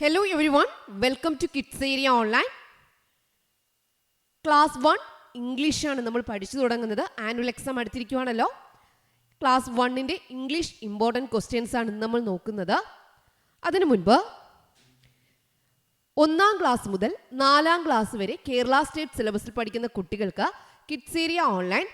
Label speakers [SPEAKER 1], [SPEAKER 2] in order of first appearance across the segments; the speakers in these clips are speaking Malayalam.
[SPEAKER 1] Hello everyone, welcome to Kids Area Online. Class 1 English ആണ് നമ്മൾ പഠിച്ചു തുടങ്ങുന്നത്. ആനുവൽ എക്സാം അടുത്തിരിക്കുകയാണല്ലോ. ക്ലാസ് 1ന്റെ ഇംഗ്ലീഷ് ഇമ്പോർട്ടൻറ്റ് ക്വസ്റ്റ്യൻസ് ആണ് നമ്മൾ നോക്കുന്നത്. അതിനു മുൻപ് 1ാം ക്ലാസ് മുതൽ 4ാം ക്ലാസ് വരെ കേരള സ്റ്റേറ്റ് സിലബസിൽ പഠിക്കുന്ന കുട്ടികൾക്ക് kids area online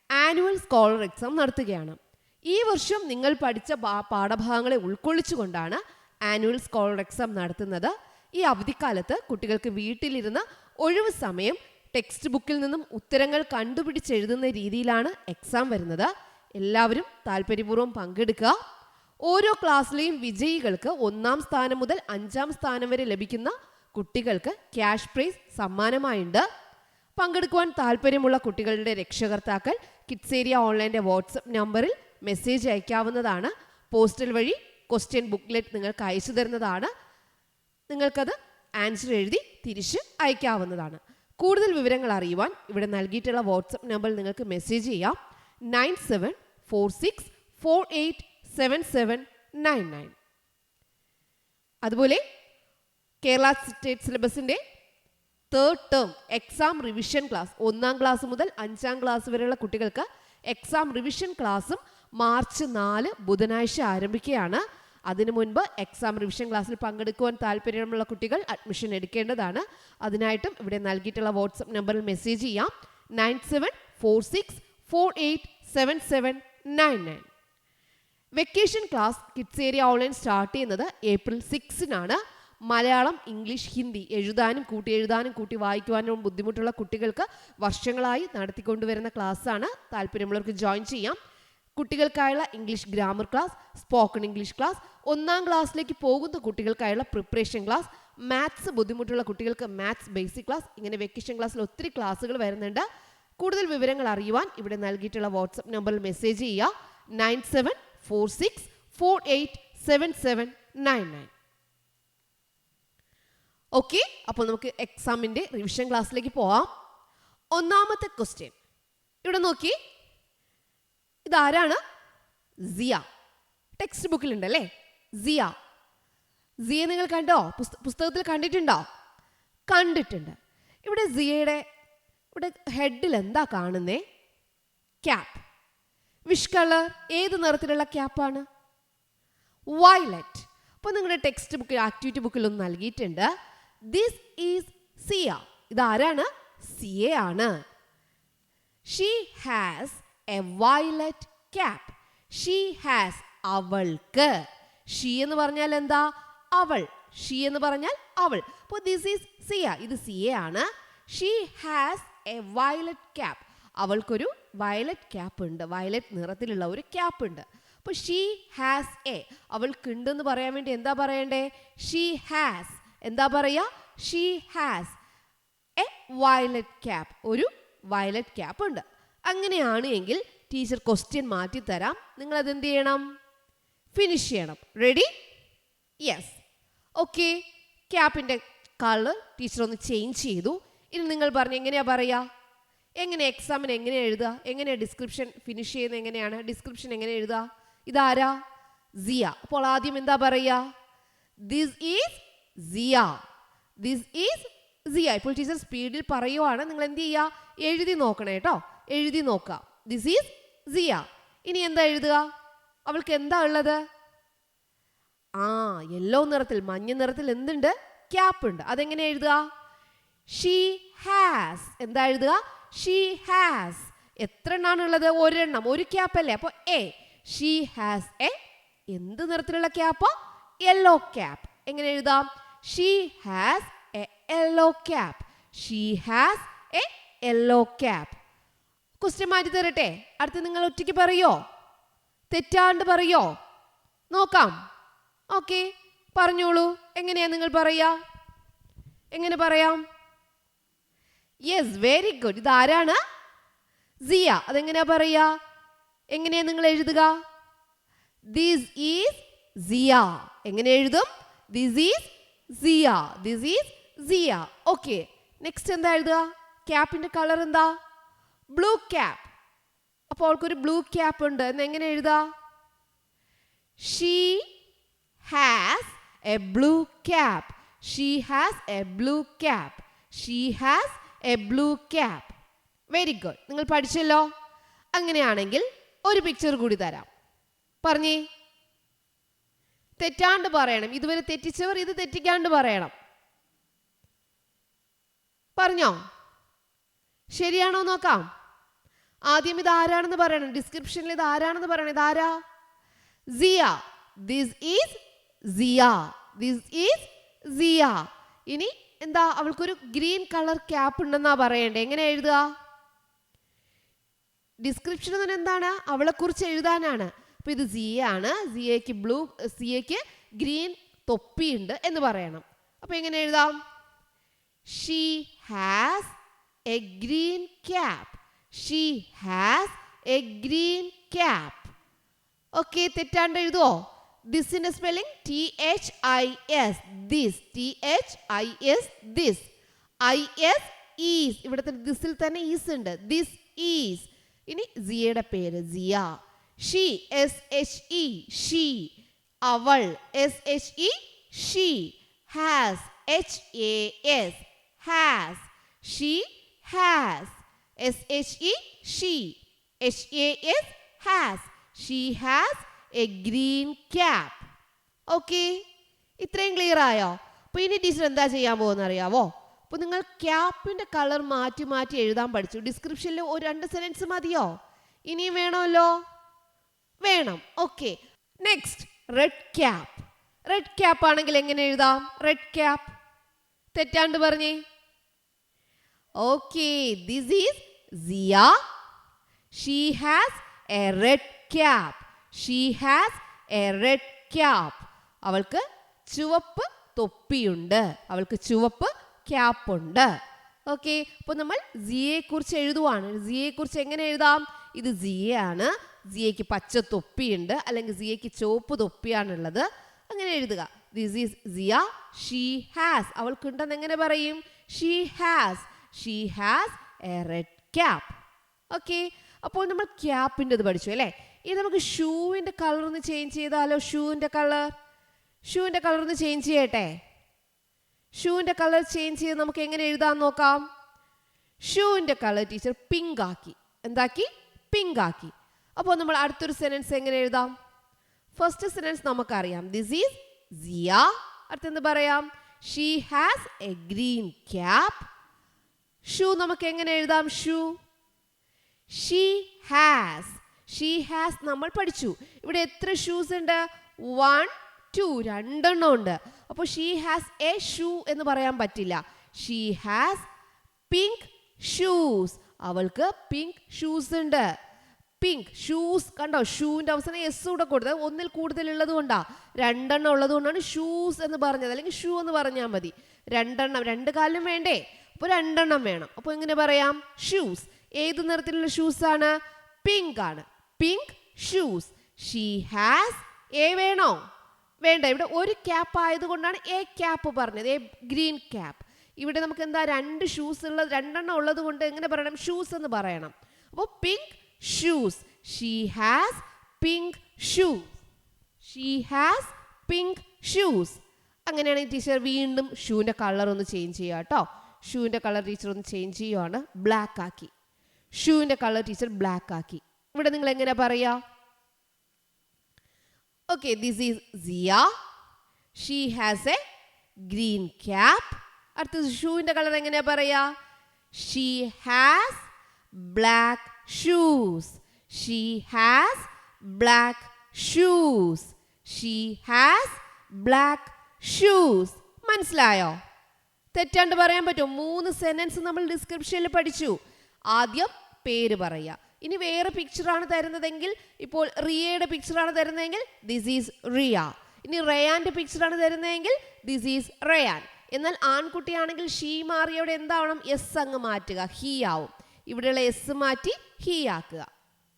[SPEAKER 1] annual scholar exam നടത്തുകയാണ്. ഈ വർഷം നിങ്ങൾ പഠിച്ച പാഠഭാഗങ്ങളെ ഉൾക്കൊള്ളിച്ചുകൊണ്ടാണ് ആനുവൽ സ്കോളർ എക്സാം നടത്തുന്നത്. ഈ അവധിക്കാലത്ത് കുട്ടികൾക്ക് വീട്ടിലിരുന്ന് ഒഴിവ് സമയം ടെക്സ്റ്റ് ബുക്കിൽ നിന്നും ഉത്തരങ്ങൾ കണ്ടുപിടിച്ചെഴുതുന്ന രീതിയിലാണ് എക്സാം വരുന്നത്. എല്ലാവരും താല്പര്യപൂർവ്വം പങ്കെടുക്കുക. ഓരോ ക്ലാസ്സിലെയും വിജയികൾക്ക് 1ാം സ്ഥാനം മുതൽ 5ാം സ്ഥാനം വരെ ലഭിക്കുന്ന കുട്ടികൾക്ക് ക്യാഷ് പ്രൈസ് സമ്മാനമായുണ്ട്. പങ്കെടുക്കുവാൻ താല്പര്യമുള്ള കുട്ടികളുടെ രക്ഷകർത്താക്കൾ കിഡ്സ് ഏരിയ ഓൺലൈൻ്റെ വാട്സപ്പ് നമ്പറിൽ മെസ്സേജ് അയക്കാവുന്നതാണ്. പോസ്റ്റൽ വഴി ക്വസ്റ്റ്യൻ ബുക്ക്ലെറ്റ് നിങ്ങൾക്ക് അയച്ചു തരുന്നതാണ്. നിങ്ങൾക്കത് ആൻസർ എഴുതി തിരിച്ച് അയക്കാവുന്നതാണ്. കൂടുതൽ വിവരങ്ങൾ അറിയുവാൻ ഇവിടെ നൽകിയിട്ടുള്ള വാട്സപ്പ് നമ്പറിൽ നിങ്ങൾക്ക് മെസ്സേജ് ചെയ്യാം. 9746487799. അതുപോലെ കേരള സ്റ്റേറ്റ് സിലബസിൻ്റെ 3rd term exam revision class 1ാം ക്ലാസ് മുതൽ 5ാം ക്ലാസ് വരെയുള്ള കുട്ടികൾക്ക് എക്സാം റിവിഷൻ ക്ലാസ്സും മാർച്ച് 4 ബുധനാഴ്ച ആരംഭിക്കുകയാണ്. അതിനു മുൻപ് എക്സാം റിവിഷൻ ക്ലാസ്സിൽ പങ്കെടുക്കുവാൻ താല്പര്യമുള്ള കുട്ടികൾ അഡ്മിഷൻ എടുക്കേണ്ടതാണ്. അതിനായിട്ടും ഇവിടെ നൽകിയിട്ടുള്ള വാട്സപ്പ് നമ്പറിൽ മെസ്സേജ് ചെയ്യാം. 9746487799. Vacation class kids area online start ചെയ്യുന്നത് ഏപ്രിൽ 6-നാണ്. മലയാളം, ഇംഗ്ലീഷ്, ഹിന്ദി എഴുതാനും കൂട്ടി വായിക്കുവാനും ബുദ്ധിമുട്ടുള്ള കുട്ടികൾക്ക് വർഷങ്ങളായി നടത്തിക്കൊണ്ടുവരുന്ന ക്ലാസ്സാണ്. താല്പര്യമുള്ളവർക്ക് ജോയിൻ ചെയ്യാം. കുട്ടികൾക്കായുള്ള English grammar class, spoken English class, 1ാം ക്ലാസ്സിലേക്ക് പോകുന്ന കുട്ടികൾക്കായുള്ള പ്രിപ്പറേഷൻ ക്ലാസ്, മാത്സ് ബുദ്ധിമുട്ടുള്ള കുട്ടികൾക്ക് മാത്സ് ബേസിക് ക്ലാസ്, ഇങ്ങനെ വെക്കേഷൻ ക്ലാസ്സിൽ ഒത്തിരി ക്ലാസ്സുകൾ വരുന്നുണ്ട്. കൂടുതൽ വിവരങ്ങൾ അറിയുവാൻ ഇവിടെ നൽകിയിട്ടുള്ള വാട്സപ്പ് നമ്പറിൽ മെസ്സേജ് ചെയ്യുക. 9746487799. ഓക്കെ, അപ്പോൾ നമുക്ക് എക്സാമിൻ്റെ റിവിഷൻ ക്ലാസ്സിലേക്ക് പോവാം. 1ാമത്തെ ക്വസ്റ്റ്യൻ ഇവിടെ നോക്കി. ഇതാരാണ്? സിയ. ടെക്സ്റ്റ് ബുക്കിലുണ്ടല്ലേ സിയ. സിയെ നിങ്ങൾ കണ്ടോ? പുസ്തകത്തിൽ കണ്ടിട്ടുണ്ടോ? കണ്ടിട്ടുണ്ട്. ഇവിടെ സിയയുടെ ഇവിടെ ഹെഡിൽ എന്താ കാണുന്നേ? ക്യാപ്പ്. വിഷ് കളർ ഏത് നിറത്തിലുള്ള ക്യാപ്പാണ്? വയലറ്റ്. അപ്പോൾ നിങ്ങളുടെ ടെക്സ്റ്റ് ബുക്കിൽ ആക്ടിവിറ്റി ബുക്കിൽ ഒന്ന് നൽകിയിട്ടുണ്ട്. ദിസ് ഈസ് സിയ. ഇതാരാണ്? സിയ ആണ്. She has A violet cap. She has അവൾക്ക്. ഷീ എന്ന് പറഞ്ഞാൽ എന്താ? അവൾ. ഷീ എന്ന് പറഞ്ഞാൽ അവൾ. അപ്പോൾ ദിസ് ഈസ് സിയ. ഇത് സിയ ആണ്. She has A violet cap. അവൾക്കൊരു വയലറ്റ് ക്യാപ്പ് ഉണ്ട്. വയലറ്റ് നിറത്തിലുള്ള ഒരു ക്യാപ്പ് ഉണ്ട്. അപ്പോൾ ഷീ ഹാസ് എ, അവൾക്കുണ്ടെന്ന് പറയാൻ വേണ്ടി എന്താ പറയണ്ടേ? She has. എന്താ പറയുക? She has A violet cap. ഒരു വയലറ്റ് ക്യാപ്പ് ഉണ്ട്. അങ്ങനെയാണ് എങ്കിൽ ടീച്ചർ ക്വസ്റ്റ്യൻ മാറ്റിത്തരാം. നിങ്ങളത് എന്ത് ചെയ്യണം? ഫിനിഷ് ചെയ്യണം. റെഡി? യെസ്. ഓക്കെ, ക്യാപ്പിൻ്റെ കളർ ടീച്ചർ ഒന്ന് ചേഞ്ച് ചെയ്തു. ഇനി നിങ്ങൾ പറഞ്ഞു എങ്ങനെയാ പറയുക? എങ്ങനെ എക്സാമിന് എങ്ങനെ എഴുതുക? എങ്ങനെയാണ് ഡിസ്ക്രിപ്ഷൻ ഫിനിഷ് ചെയ്യുന്നത്? എങ്ങനെയാണ് ഡിസ്ക്രിപ്ഷൻ എങ്ങനെ എഴുതുക? ഇതാരാ? സിയ. അപ്പോൾ ആദ്യം എന്താ പറയുക? This is Siya. This is Siya. ഇപ്പോൾ ടീച്ചർ സ്പീഡിൽ പറയുവാണ്. നിങ്ങൾ എന്ത് ചെയ്യുക? എഴുതി നോക്കണം കേട്ടോ. എഴുതി നോക്കുക. This is Siya. ഇനി എന്താ എഴുതുക? അവൾക്ക് എന്താ ഉള്ളത്? യെല്ലോ നിറത്തിൽ, മഞ്ഞ നിറത്തിൽ എന്തുണ്ട്? ക്യാപ്പ് ഉണ്ട്. അതെങ്ങനെ എഴുതുക? She has. എന്താ എഴുതുക? She has. എത്ര എണ്ണാണ് ഉള്ളത്? ഒരെണ്ണം. ഒരു ക്യാപ്പ് അല്ലേ? അപ്പോൾ എ. ഷീ ഹാസ് എ എന്ത് നിറത്തിലുള്ള ക്യാപ്പ്? Yellow cap. എങ്ങനെ എഴുതാം? She has A yellow cap. She has A yellow cap. Question മാറ്റി തരട്ടെ? അടുത്ത് നിങ്ങൾ ഒറ്റയ്ക്ക് പറയോ? തെറ്റാണ്ട് പറയോ? നോക്കാം. ഓക്കെ, പറഞ്ഞോളൂ. എങ്ങനെയാ നിങ്ങൾ പറയാ? എങ്ങനെ പറയാം? Yes, very good. ഇതാരാണ്? സിയ. അതെങ്ങനെയാ പറയാ? എങ്ങനെയാ നിങ്ങൾ എഴുതുക? This is Siya. എങ്ങനെ എഴുതും? This is Siya. This is Siya. Okay, next എന്താ എഴുതുക? ക്യാപ്പിന്റെ കളർ എന്താ? Blue cap. അപ്പോൾ അവൾക്കൊരു ബ്ലൂ ക്യാപ്പ് ഉണ്ട്. എന്ന് എങ്ങനെ എഴുതാ? She has a blue cap. She has a blue cap. She has a blue cap. Very good. നിങ്ങൾ പഠിച്ചല്ലോ. അങ്ങനെയാണെങ്കിൽ ഒരു പിക്ചർ കൂടി തരാം. പറഞ്ഞേ. തെറ്റാണ്ട് പറയണം. ഇതുവരെ തെറ്റിച്ചവർ ഇത് തെറ്റിക്കാണ്ട് പറയണം. പറഞ്ഞോ? ശരിയാണോ നോക്കാം. ആദ്യം ഇത് ആരാണെന്ന് പറയണം. ഡിസ്ക്രിപ്ഷനിൽ ഇത് ആരാണെന്ന് പറയണം. ഇതാരാ? Siya. This is Siya. This is Siya. ഇനി എന്താ? അവൾക്കൊരു ഗ്രീൻ കളർ ക്യാപ്പ് ഉണ്ടെന്നാ പറയണ്ടേ. എങ്ങനെ എഴുതുക? ഡിസ്ക്രിപ്ഷൻ എന്ന് എന്താണ്? അവളെക്കുറിച്ച് എഴുതാനാണ്. അപ്പൊ ഇത് സിയ ആണ്. സിയയ്ക്ക് ഗ്രീൻ തൊപ്പിയുണ്ട് എന്ന് പറയണം. അപ്പൊ എങ്ങനെ എഴുതാം? She has a green cap. She has a green cap. Okay. തെറ്റാണ്ട് എഴുതുവോ? ദിസിന്റെ spelling THIS. This. THIS. This. IS is. ഇവിടുത്തെ ദിസിൽ തന്നെ ഈസ് ഉണ്ട്. This is. ഇനി സിയയുടെ പേര് സിയ. ഷീ. SHE. ഷീ. അവൾ. SHE. She. Has. HAS. Has. She has. SHE. She. HAS. Has. She has a green cap. Okay. ഇത്രയും ക്ലിയർ ആയോ? അപ്പൊ ഇനി ടീച്ചർ എന്താ ചെയ്യാൻ പോകുന്ന അറിയാവോ? അപ്പൊ നിങ്ങൾ ക്യാപ്പിന്റെ കളർ മാറ്റി മാറ്റി എഴുതാൻ പഠിച്ചു. ഡിസ്ക്രിപ്ഷനിൽ ഒരു 2 സെന്റൻസ് മതിയോ? ഇനിയും വേണമല്ലോ? വേണം. Okay. Next, red cap. Red cap ആണെങ്കിൽ എങ്ങനെ എഴുതാം? Red cap. തെറ്റാണ്ട് പറഞ്ഞേ. Okay. This is Siya. She has a red cap. She has a red cap. അവൾക്ക് ചുവപ്പ് തൊപ്പിയുണ്ട്. അവൾക്ക് ചുവപ്പ് ക്യാപ്പുണ്ട്. ഓക്കെ. അപ്പോൾ നമ്മൾ സിയയെ കുറിച്ച് എഴുതുവാണ്. സിയയെ കുറിച്ച് എങ്ങനെ എഴുതാം? ഇത് സിയ ആണ്. സിയയ്ക്ക് പച്ച തൊപ്പിയുണ്ട്, അല്ലെങ്കിൽ സിയയ്ക്ക് ചുവപ്പ് തൊപ്പിയാണുള്ളത്. അങ്ങനെ എഴുതുക. This is Siya. She has. അവൾക്കുണ്ടെന്ന് എങ്ങനെ പറയും? She has. She has a red cap. Okay. അപ്പോൾ നമ്മൾ ക്യാപ്പിൻ്റെ ഇത് പഠിച്ചു അല്ലേ? ഇനി നമുക്ക് ഷൂവിൻ്റെ കളർ ഒന്ന് ചേഞ്ച് ചെയ്താലോ? ഷൂവിൻ്റെ കളർ ഒന്ന് ചേഞ്ച് ചെയ്യട്ടെ. ഷൂവിൻ്റെ കളർ ചേഞ്ച് ചെയ്ത് നമുക്ക് എങ്ങനെ എഴുതാൻ നോക്കാം. ഷൂവിൻ്റെ കളർ ടീച്ചർ പിങ്ക് ആക്കി. എന്താക്കി? പിങ്ക് ആക്കി. അപ്പോൾ നമ്മൾ അടുത്തൊരു സെന്റൻസ് എങ്ങനെ എഴുതാം? ഫസ്റ്റ് സെന്റൻസ് നമുക്കറിയാം. ദിസ് ഈസ് സിയ. അടുത്തെന്ത് പറയാം? She has a green cap. Shoe നമുക്ക് എങ്ങനെ എഴുതാം? Shoe. She has. She has നമ്മൾ പഠിച്ചു. ഇവിടെ എത്ര ഷൂസ് ഉണ്ട്? 1 2 രണ്ടെണ്ണം ഉണ്ട്. അപ്പോൾ ഷീ ഹാസ് എ ഷൂ എന്ന് പറയാൻ പറ്റില്ല. She has pink shoes. അവൾക്ക് പിങ്ക് ഷൂസ് ഉണ്ട്. Pink shoes. കണ്ടോ? ഷൂവിൻ്റെ അവസാനം എസ് കൂടെ കൊടുത്തത്. ഒന്നിൽ കൂടുതൽ ഉള്ളത് കൊണ്ടാ, രണ്ടെണ്ണം ഉള്ളത് കൊണ്ടാണ് ഷൂസ് എന്ന് പറഞ്ഞത്. അല്ലെങ്കിൽ ഷൂ എന്ന് പറഞ്ഞാൽ മതി. രണ്ടെണ്ണം, 2 കാലിലും വേണ്ടേ? അപ്പോൾ 2 എണ്ണം വേണം. അപ്പോൾ എങ്ങനെ പറയാം? ഷൂസ്. ഏത് നിറത്തിലുള്ള ഷൂസ് ആണ്? പിങ്ക് ആണ്. Pink shoes. She has A വേണോ? വേണ്ട. ഇവിടെ ഒരു ക്യാപ്പ് ആയതുകൊണ്ടാണ് എ ക്യാപ്പ് പറഞ്ഞത്. A green cap. ഇവിടെ നമുക്ക് എന്താ 2 ഷൂസ് ഉള്ളത്, 2 എണ്ണം ഉള്ളത് കൊണ്ട് എങ്ങനെ പറയണം? ഷൂസ് എന്ന് പറയണം. അപ്പോൾ pink shoes. She has pink shoes. She has pink shoes. അങ്ങനെയാണെങ്കിൽ ടീച്ചർ വീണ്ടും ഷൂവിൻ്റെ കളർ ഒന്ന് ചേഞ്ച് ചെയ്യുക കേട്ടോ. ഷൂവിൻ്റെ കളർ ടീച്ചർ ഒന്ന് ചേഞ്ച് ചെയ്യുവാണ്. ബ്ലാക്ക് ആക്കി. ഷൂവിൻ്റെ കളർ ടീച്ചർ ബ്ലാക്ക് ആക്കി. ഇവിടെ നിങ്ങൾ എങ്ങനെ പറയാ? Okay. This is Siya. She has a green cap. അടുത്തത് ഷൂവിൻ്റെ കളർ എങ്ങനെയാ പറയാ? She has black shoes. She has black shoes. She has black shoes. മനസ്സിലായോ? തെറ്റാണ്ട് പറയാൻ പറ്റും. 3 സെന്റൻസ് നമ്മൾ ഡിസ്ക്രിപ്ഷനിൽ പഠിച്ചു. ആദ്യം പേര് പറയുക. ഇനി വേറെ പിക്ചറാണ് തരുന്നതെങ്കിൽ, ഇപ്പോൾ റിയയുടെ പിക്ചറാണ് തരുന്നതെങ്കിൽ ദിസ് ഈസ് റിയ. ഇനി റയാൻ്റെ പിക്ചറാണ് തരുന്നതെങ്കിൽ ദിസ് ഈസ് റയാൻ. എന്നാൽ ആൺകുട്ടിയാണെങ്കിൽ ഷീ മാറിയവിടെ എന്താവണം? എസ് അങ്ങ് മാറ്റുക. ഹീ ആവും. ഇവിടെയുള്ള എസ് മാറ്റി ഹീ ആക്കുക.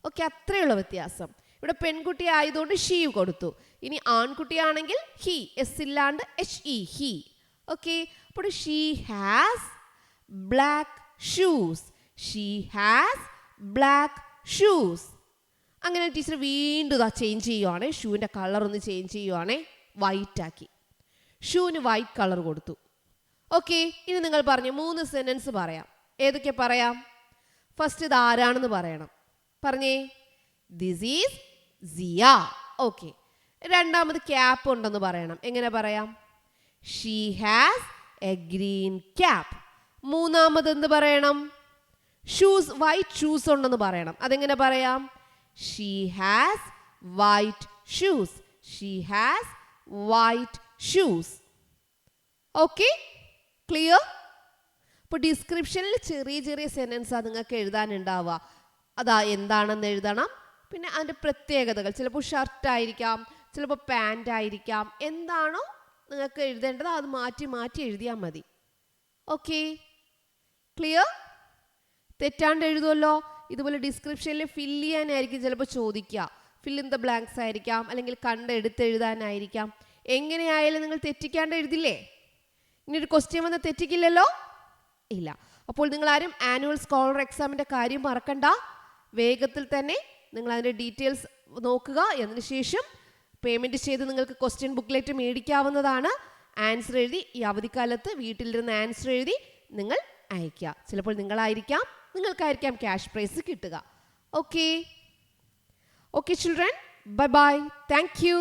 [SPEAKER 1] ഓക്കെ. അത്രയുള്ള വ്യത്യാസം. ഇവിടെ പെൺകുട്ടി ആയതുകൊണ്ട് ഷീ കൊടുത്തു. ഇനി ആൺകുട്ടിയാണെങ്കിൽ ഹീ, എസ് ഇല്ലാണ്ട് HE, ഹീ. ഓക്കെ. അപ്പോൾ she has black shoes. She has black shoes. അങ്ങനെ ടീച്ചർ വീണ്ടും ചേഞ്ച് ചെയ്യുവാണേ. ഷൂവിൻ്റെ കളർ ഒന്ന് ചേഞ്ച് ചെയ്യുവാണേ. വൈറ്റ് ആക്കി. ഷൂവിന് വൈറ്റ് കളർ കൊടുത്തു. ഓക്കെ, ഇനി നിങ്ങൾ പറഞ്ഞു 3 സെന്റൻസ് പറയാം. ഏതൊക്കെ പറയാം? ഫസ്റ്റ് ഇത് ആരാണെന്ന് പറയണം. പറഞ്ഞേ. This is Siya. ഓക്കെ. രണ്ടാമത് ക്യാപ്പ് ഉണ്ടെന്ന് പറയണം. എങ്ങനെ പറയാം? She has a green cap. മൂന്നാമത് എന്ത് പറയണം? ഷൂസ്, വൈറ്റ് ഷൂസ് ഉണ്ടെന്ന് പറയണം. അതെങ്ങനെ പറയാം? She has white shoes. She has white shoes. Okay, clear? അപ്പോൾ ഡിസ്ക്രിപ്ഷനിൽ ചെറിയ ചെറിയ സെൻറ്റൻസാണ് നിങ്ങൾക്ക് എഴുതാനുണ്ടാവുക. അതാ എന്താണെന്ന് എഴുതണം. പിന്നെ അതിൻ്റെ പ്രത്യേകതകൾ, ചിലപ്പോൾ ഷർട്ടായിരിക്കാം, ചിലപ്പോൾ പാൻ്റ് ആയിരിക്കാം. എന്താണോ നിങ്ങൾക്ക് എഴുതേണ്ടത് അത് മാറ്റി മാറ്റി എഴുതിയാൽ മതി. Okay, clear? തെറ്റാണ്ട് എഴുതുമല്ലോ. ഇതുപോലെ ഡിസ്ക്രിപ്ഷനിൽ ഫില്ല് ചെയ്യാനായിരിക്കും ചിലപ്പോൾ ചോദിക്കുക. ഫിൽ ഇൻ ദ ബ്ലാങ്ക്സ് ആയിരിക്കാം, അല്ലെങ്കിൽ കണ്ടെടുത്ത് എഴുതാനായിരിക്കാം. എങ്ങനെയായാലും നിങ്ങൾ തെറ്റിക്കാണ്ട് എഴുതില്ലേ? ഇനിയൊരു ക്വസ്റ്റ്യൻ വന്ന് തെറ്റിക്കില്ലല്ലോ? ഇല്ല. അപ്പോൾ നിങ്ങൾ ആരും ആനുവൽ സ്കോളർ എക്സാമിൻ്റെ കാര്യം മറക്കണ്ട. വേഗത്തിൽ തന്നെ നിങ്ങൾ അതിൻ്റെ ഡീറ്റെയിൽസ് നോക്കുക. അതിനുശേഷം പേയ്മെൻറ്റ് ചെയ്ത് നിങ്ങൾക്ക് ക്വസ്റ്റ്യൻ ബുക്ക്ലെറ്റ് മേടിക്കാവുന്നതാണ്. ആൻസർ എഴുതി ഈ അവധിക്കാലത്ത് വീട്ടിലിരുന്ന് ആൻസർ എഴുതി നിങ്ങൾ അയക്കുക. ചിലപ്പോൾ നിങ്ങൾക്കായിരിക്കാം ക്യാഷ് പ്രൈസ് കിട്ടുക. Okay, okay children, bye bye. Thank you.